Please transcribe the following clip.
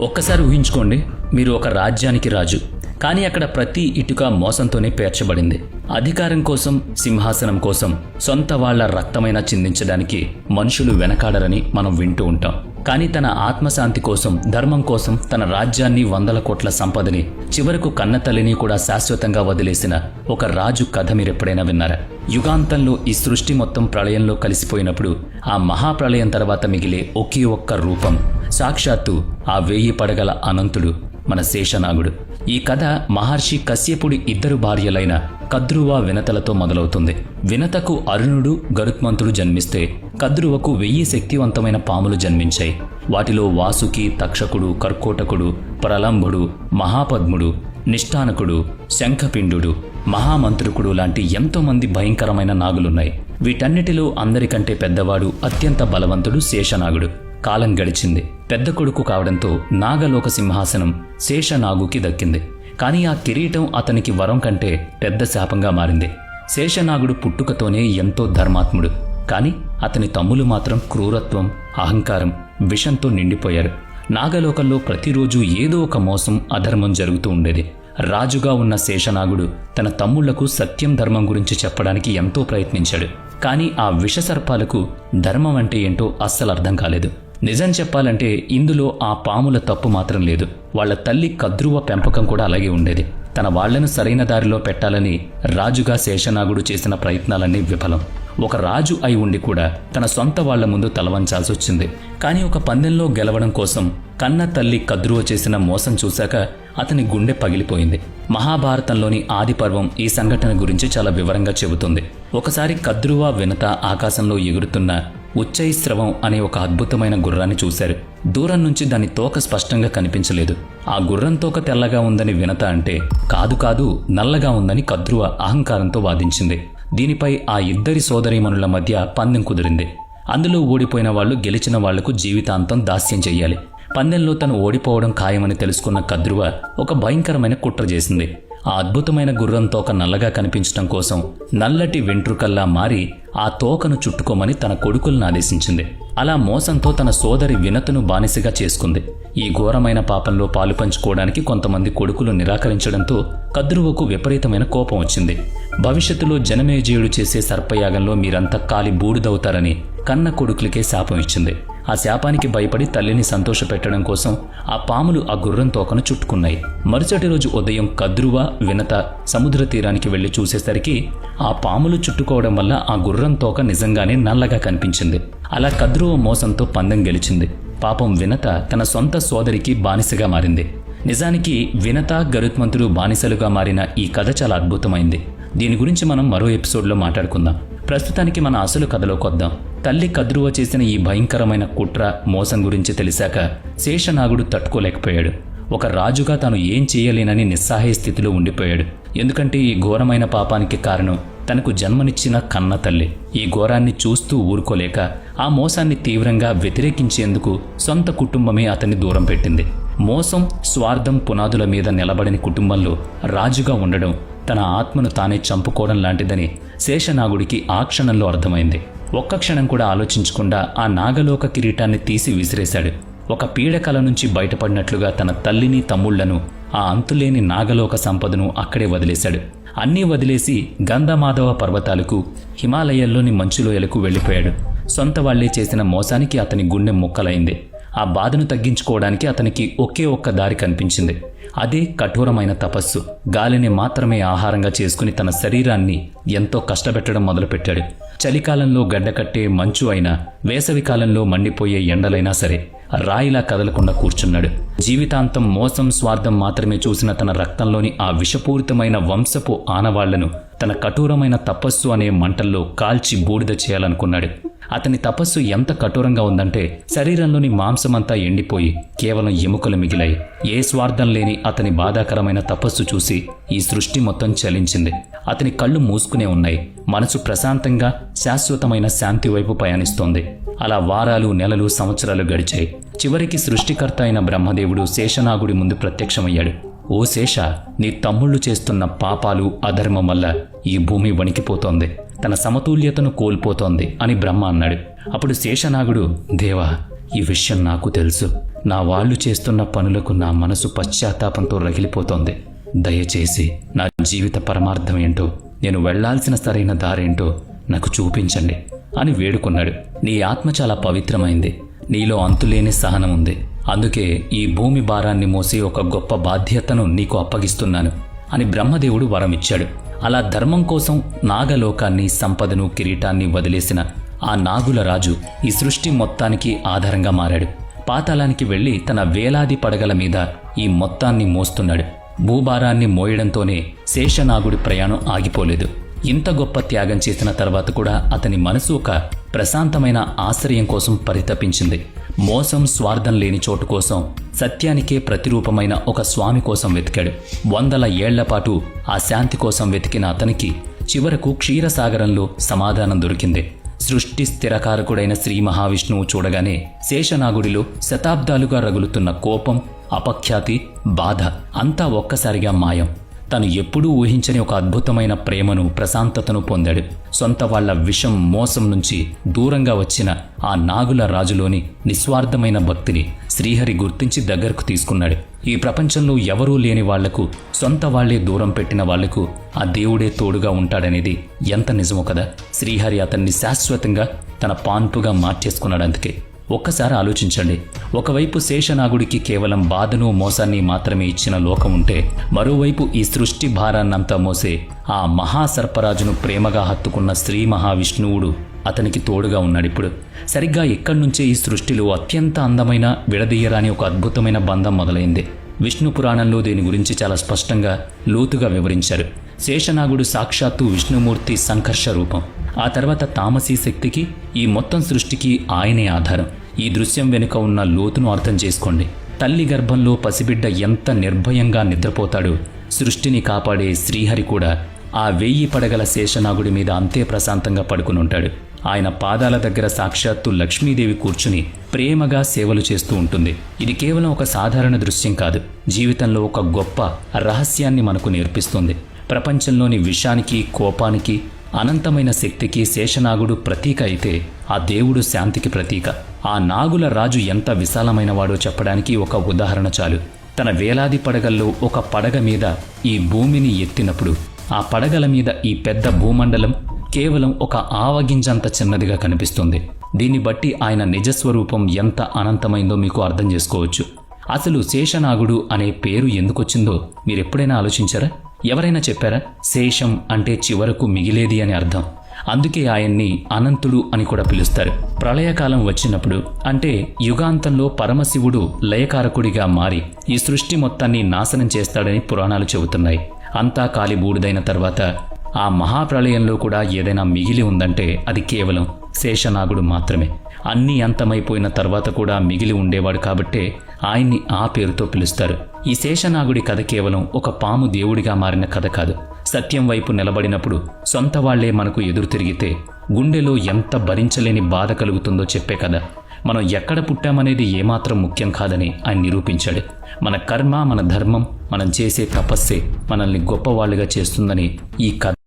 ఒక్కసారి ఊహించుకోండి, మీరు ఒక రాజ్యానికి రాజు, కానీ అక్కడ ప్రతి ఇటుక మోసంతోనే పేర్చబడింది. అధికారం కోసం, సింహాసనం కోసం సొంత వాళ్ల రక్తమైనా చిందించడానికి మనుషులు వెనకాడరని మనం వింటూ ఉంటాం. కానీ తన ఆత్మశాంతి కోసం, ధర్మం కోసం తన రాజ్యాన్ని, 100 కోట్ల సంపదని, చివరకు కన్నతల్లిని కూడా శాశ్వతంగా వదిలేసిన ఒక రాజు కథ మీరెప్పుడైనా విన్నారా? యుగాంతంలో ఈ సృష్టి మొత్తం ప్రళయంలో కలిసిపోయినప్పుడు ఆ మహాప్రళయం తర్వాత మిగిలే ఒకే ఒక్క రూపం సాక్షాత్తు ఆ 1000 పడగల అనంతుడు, మన శేషనాగుడు. ఈ కథ మహర్షి కశ్యపుడి 2 భార్యలైన కద్రువ, వినతలతో మొదలవుతుంది. వినతకు అరుణుడు, గరుత్మంతుడు జన్మిస్తే కద్రువకు 1000 శక్తివంతమైన పాములు జన్మించాయి. వాటిలో వాసుకి, తక్షకుడు, కర్కోటకుడు, ప్రలంబుడు, మహాపద్ముడు, నిష్ఠానకుడు, శంఖపిండుడు, మహామంత్రుకుడు లాంటి ఎంతోమంది భయంకరమైన నాగులున్నాయి. వీటన్నిటిలో అందరికంటే పెద్దవాడు, అత్యంత బలవంతుడు శేషనాగుడు. కాలం గడిచింది. పెద్ద కొడుకు కావడంతో నాగలోక సింహాసనం శేషనాగుకి దక్కింది. కానీ ఆ కిరీటం అతనికి వరం కంటే పెద్ద శాపంగా మారింది. శేషనాగుడు పుట్టుకతోనే ఎంతో ధర్మాత్ముడు, కానీ అతని తమ్ములు మాత్రం క్రూరత్వం, అహంకారం, విషంతో నిండిపోయారు. నాగలోకంలో ప్రతిరోజు ఏదో ఒక మోసం, అధర్మం జరుగుతూ ఉండేది. రాజుగా ఉన్న శేషనాగుడు తన తమ్ముళ్లకు సత్యం, ధర్మం గురించి చెప్పడానికి ఎంతో ప్రయత్నించాడు. కానీ ఆ విషసర్పాలకు ధర్మం అంటే ఏంటో అస్సలు అర్థం కాలేదు. నిజం చెప్పాలంటే ఇందులో ఆ పాముల తప్పు మాత్రం లేదు. వాళ్ల తల్లి కద్రువ పెంపకం కూడా అలాగే ఉండేది. తన వాళ్లను సరైన దారిలో పెట్టాలని రాజుగా శేషనాగుడు చేసిన ప్రయత్నాలన్నీ విఫలం. ఒక రాజు అయి ఉండి కూడా తన సొంత వాళ్ల ముందు తలవంచాల్సి వచ్చింది. కానీ ఒక పందెంలో గెలవడం కోసం కన్న తల్లి కద్రువ చేసిన మోసం చూశాక అతని గుండె పగిలిపోయింది. మహాభారతంలోని ఆదిపర్వం ఈ సంఘటన గురించి చాలా వివరంగా చెబుతుంది. ఒకసారి కద్రువ, వినత ఆకాశంలో ఎగురుతున్న ఉచ్చైస్రవం అనే ఒక అద్భుతమైన గుర్రాన్ని చూశారు. దూరం నుంచి దాని తోక స్పష్టంగా కనిపించలేదు. ఆ గుర్రం తోక తెల్లగా ఉందని వినత అంటే, కాదు కాదు నల్లగా ఉందని కద్రువ అహంకారంతో వాదించింది. దీనిపై ఆ 2 సోదరీమణుల మధ్య పందెం కుదిరింది. అందులో ఓడిపోయిన వాళ్లు గెలిచిన వాళ్లకు జీవితాంతం దాస్యం చెయ్యాలి. పందెంలో తను ఓడిపోవడం ఖాయమని తెలుసుకున్న కద్రువ ఒక భయంకరమైన కుట్ర చేసింది. ఆ అద్భుతమైన గుర్రం తోక నల్లగా కనిపించడం కోసం నల్లటి వెంట్రుకల్లా మారి ఆ తోకను చుట్టుకోమని తన కొడుకులను ఆదేశించింది. అలా మోసంతో తన సోదరి వినతను బానిసగా చేసుకుంది. ఈ ఘోరమైన పాపంలో పాలు పంచుకోవడానికి కొంతమంది కొడుకులు నిరాకరించడంతో కద్రువకు విపరీతమైన కోపం వచ్చింది. భవిష్యత్తులో జనమేజయుడు చేసే సర్పయాగంలో మీరంతా కాలి బూడిదవుతారని కన్న కొడుకులకే శాపం ఇచ్చింది. ఆ శాపానికి భయపడి తల్లిని సంతోషపెట్టడం కోసం ఆ పాములు ఆ గుర్రం తోకను చుట్టుకున్నాయి. మరుసటి రోజు ఉదయం కద్రువ, వినత సముద్ర తీరానికి వెళ్లి చూసేసరికి ఆ పాములు చుట్టుకోవడం వల్ల ఆ గుర్రం తోక నిజంగానే నల్లగా కనిపించింది. అలా కద్రువ మోసంతో పందెం గెలిచింది. పాపం వినత తన సొంత సోదరికి బానిసగా మారింది. నిజానికి వినత, గరుత్మంతుడు బానిసలుగా మారిన ఈ కథ చాలా అద్భుతమైంది. దీని గురించి మనం మరో ఎపిసోడ్లో మాట్లాడుకుందాం. ప్రస్తుతానికి మన అసలు కథలోకి వద్దాం. తల్లి కద్రువ చేసిన ఈ భయంకరమైన కుట్ర, మోసం గురించి తెలిసాక శేషనాగుడు తట్టుకోలేకపోయాడు. ఒక రాజుగా తాను ఏం చేయలేనని నిస్సహాయ స్థితిలో ఉండిపోయాడు. ఎందుకంటే ఈ ఘోరమైన పాపానికి కారణం తనకు జన్మనిచ్చిన కన్న తల్లి. ఈ ఘోరాన్ని చూస్తూ ఊరుకోలేక ఆ మోసాన్ని తీవ్రంగా వ్యతిరేకించేందుకు సొంత కుటుంబమే అతన్ని దూరం పెట్టింది. మోసం, స్వార్థం పునాదుల మీద నిలబడిన కుటుంబంలో రాజుగా ఉండడం తన ఆత్మను తానే చంపుకోవడం లాంటిదని శేషనాగుడికి ఆ క్షణంలో అర్థమైంది. ఒక్క క్షణం కూడా ఆలోచించకుండా ఆ నాగలోక కిరీటాన్ని తీసి విసిరేశాడు. ఒక పీడకల నుంచి బయటపడినట్లుగా తన తల్లిని, తమ్ముళ్లను, ఆ అంతులేని నాగలోక సంపదను అక్కడే వదిలేశాడు. అన్నీ వదిలేసి గంధమాధవ పర్వతాలకు, హిమాలయాల్లోని మంచులోయలకు వెళ్లిపోయాడు. సొంత వాళ్లే చేసిన మోసానికి అతని గుండె ముక్కలైంది. ఆ బాధను తగ్గించుకోవడానికి అతనికి ఒకే ఒక్క దారి కనిపించింది. అదే కఠోరమైన తపస్సు. గాలిని మాత్రమే ఆహారంగా చేసుకుని తన శరీరాన్ని ఎంతో కష్టపెట్టడం మొదలుపెట్టాడు. చలికాలంలో గడ్డకట్టే మంచు అయినా, వేసవికాలంలో మండిపోయే ఎండలైనా సరే రాయిలా కదలకుండా కూర్చున్నాడు. జీవితాంతం మోసం, స్వార్థం మాత్రమే చూసిన తన రక్తంలోని ఆ విషపూరితమైన వంశపు ఆనవాళ్లను తన కఠోరమైన తపస్సు అనే మంటల్లో కాల్చి బూడిద చేయాలనుకున్నాడు. అతని తపస్సు ఎంత కఠోరంగా ఉందంటే శరీరంలోని మాంసమంతా ఎండిపోయి కేవలం ఎముకలు మిగిలాయి. ఏ స్వార్థం లేని అతని బాధాకరమైన తపస్సు చూసి ఈ సృష్టి మొత్తం చలించింది. అతని కళ్ళు మూసుకునే ఉన్నాయి. మనసు ప్రశాంతంగా శాశ్వతమైన శాంతి వైపు పయనిస్తోంది. అలా వారాలు, నెలలు, సంవత్సరాలు గడిచాయి. చివరికి సృష్టికర్త అయిన బ్రహ్మదేవుడు శేషనాగుడి ముందు ప్రత్యక్షమయ్యాడు. ఓ శేష, నీ తమ్ముళ్ళు చేస్తున్న పాపాలు, అధర్మం వల్ల ఈ భూమి వణికిపోతోంది, తన సమతుల్యతను కోల్పోతోంది అని బ్రహ్మ అన్నాడు. అప్పుడు శేషనాగుడు, దేవా, ఈ విషయం నాకు తెలుసు. నా వాళ్ళు చేస్తున్న పనులకు నా మనసు పశ్చాత్తాపంతో రగిలిపోతోంది. దయచేసి నా జీవిత పరమార్థం ఏంటో, నేను వెళ్లాల్సిన సరైన దారేంటో నాకు చూపించండి అని వేడుకున్నాడు. నీ ఆత్మ చాలా పవిత్రమైంది, నీలో అంతులేని సహనం ఉంది. అందుకే ఈ భూమి భారాన్ని మోసి ఒక గొప్ప బాధ్యతను నీకు అప్పగిస్తున్నాను అని బ్రహ్మదేవుడు వరమిచ్చాడు. అలా ధర్మం కోసం నాగలోకాన్ని, సంపదను, కిరీటాన్ని వదిలేసిన ఆ నాగుల రాజు ఈ సృష్టి మొత్తానికి ఆధారంగా మారాడు. పాతాళానికి వెళ్లి తన వేలాది పడగల మీద ఈ మొత్తాన్ని మోస్తున్నాడు. భూభారాన్ని మోయడంతోనే శేషనాగుడి ప్రయాణం ఆగిపోలేదు. ఇంత గొప్ప త్యాగం చేసిన తర్వాత కూడా అతని మనసు ఒక ప్రశాంతమైన ఆశ్రయం కోసం పరితపించింది. మోసం, స్వార్థం లేని చోటు కోసం, సత్యానికే ప్రతిరూపమైన ఒక స్వామి కోసం వెతికాడు. 100 ఏళ్ల పాటు ఆ శాంతి కోసం వెతికిన అతనికి చివరకు క్షీరసాగరంలో సమాధానం దొరికింది. సృష్టి స్థిరకారకుడైన శ్రీ మహావిష్ణువు చూడగానే శేషనాగుడిలో శతాబ్దాలుగా రగులుతున్న కోపం, అపఖ్యాతి, బాధ అంతా ఒక్కసారిగా మాయం. తను ఎప్పుడూ ఊహించని ఒక అద్భుతమైన ప్రేమను, ప్రశాంతతను పొందాడు. సొంత వాళ్ల విషం, మోసం నుంచి దూరంగా వచ్చిన ఆ నాగుల రాజులోని నిస్వార్థమైన భక్తిని శ్రీహరి గుర్తించి దగ్గరకు తీసుకున్నాడు. ఈ ప్రపంచంలో ఎవరూ లేని వాళ్లకు, సొంత వాళ్లే దూరం పెట్టిన వాళ్లకు ఆ దేవుడే తోడుగా ఉంటాడనేది ఎంత నిజమో కదా. శ్రీహరి అతన్ని శాశ్వతంగా తన పాన్పుగా మార్చేసుకున్నాడు. అందుకే ఒక్కసారి ఆలోచించండి. ఒకవైపు శేషనాగుడికి కేవలం బాధను, మోసాన్ని మాత్రమే ఇచ్చిన లోకం ఉంటే, మరోవైపు ఈ సృష్టి భారాన్నంతా మోసే ఆ మహాసర్పరాజును ప్రేమగా హత్తుకున్న శ్రీ మహావిష్ణువుడు అతనికి తోడుగా ఉన్నాడిప్పుడు. సరిగ్గా ఇక్కడి నుంచే ఈ సృష్టిలో అత్యంత అందమైన, విడదీయరాని ఒక అద్భుతమైన బంధం మొదలైంది. విష్ణు పురాణంలో దీని గురించి చాలా స్పష్టంగా, లోతుగా వివరించారు. శేషనాగుడు సాక్షాత్తు విష్ణుమూర్తి సంకర్ష రూపం. ఆ తర్వాత తామసీ శక్తికి, ఈ మొత్తం సృష్టికి ఆయనే ఆధారం. ఈ దృశ్యం వెనుక ఉన్న లోతును అర్థం చేసుకోండి. తల్లి గర్భంలో పసిబిడ్డ ఎంత నిర్భయంగా నిద్రపోతాడో, సృష్టిని కాపాడే శ్రీహరి కూడా ఆ 1000 పడగల శేషనాగుడి మీద అంతే ప్రశాంతంగా పడుకుని ఉంటాడు. ఆయన పాదాల దగ్గర సాక్షాత్తు లక్ష్మీదేవి కూర్చుని ప్రేమగా సేవలు చేస్తూ ఉంటుంది. ఇది కేవలం ఒక సాధారణ దృశ్యం కాదు, జీవితంలో ఒక గొప్ప రహస్యాన్ని మనకు నేర్పిస్తుంది. ప్రపంచంలోని విషానికి, కోపానికి, అనంతమైన శక్తికి శేషనాగుడు ప్రతీక అయితే, ఆ దేవుడు శాంతికి ప్రతీక. ఆ నాగుల రాజు ఎంత విశాలమైనవాడో చెప్పడానికి ఒక ఉదాహరణ చాలు. తన వేలాది పడగల్లో ఒక పడగ మీద ఈ భూమిని ఎత్తినప్పుడు, ఆ పడగల మీద ఈ పెద్ద భూమండలం కేవలం ఒక ఆవగింజంత చిన్నదిగా కనిపిస్తుంది. దీన్ని బట్టి ఆయన నిజస్వరూపం ఎంత అనంతమైందో మీకు అర్థం చేసుకోవచ్చు. అసలు శేషనాగుడు అనే పేరు ఎందుకొచ్చిందో మీరెప్పుడైనా ఆలోచించారా? ఎవరైనా చెప్పారా? శేషం అంటే చివరకు మిగిలేది అని అర్థం. అందుకే ఆయన్ని అనంతుడు అని కూడా పిలుస్తారు. ప్రళయకాలం వచ్చినప్పుడు, అంటే యుగాంతంలో పరమశివుడు లయకారకుడిగా మారి ఈ సృష్టి మొత్తాన్ని నాశనం చేస్తాడని పురాణాలు చెబుతున్నాయి. అంతా కాలి బూడిదైన తర్వాత ఆ మహాప్రళయంలో కూడా ఏదైనా మిగిలి ఉందంటే అది కేవలం శేషనాగుడు మాత్రమే. అన్నీ అంతమైపోయిన తర్వాత కూడా మిగిలి ఉండేవాడు కాబట్టే ఆయన్ని ఆ పేరుతో పిలుస్తారు. ఈ శేషనాగుడి కథ కేవలం ఒక పాము దేవుడిగా మారిన కథ కాదు. సత్యం వైపు నిలబడినప్పుడు సొంత వాళ్లే మనకు ఎదురు తిరిగితే గుండెలో ఎంత భరించలేని బాధ కలుగుతుందో చెప్పే కథ. మనం ఎక్కడ పుట్టామనేది ఏమాత్రం ముఖ్యం కాదని ఆయన నిరూపించాడు. మన కర్మ, మన ధర్మం, మనం చేసే తపస్సే మనల్ని గొప్పవాళ్లుగా చేస్తుందని ఈ కథ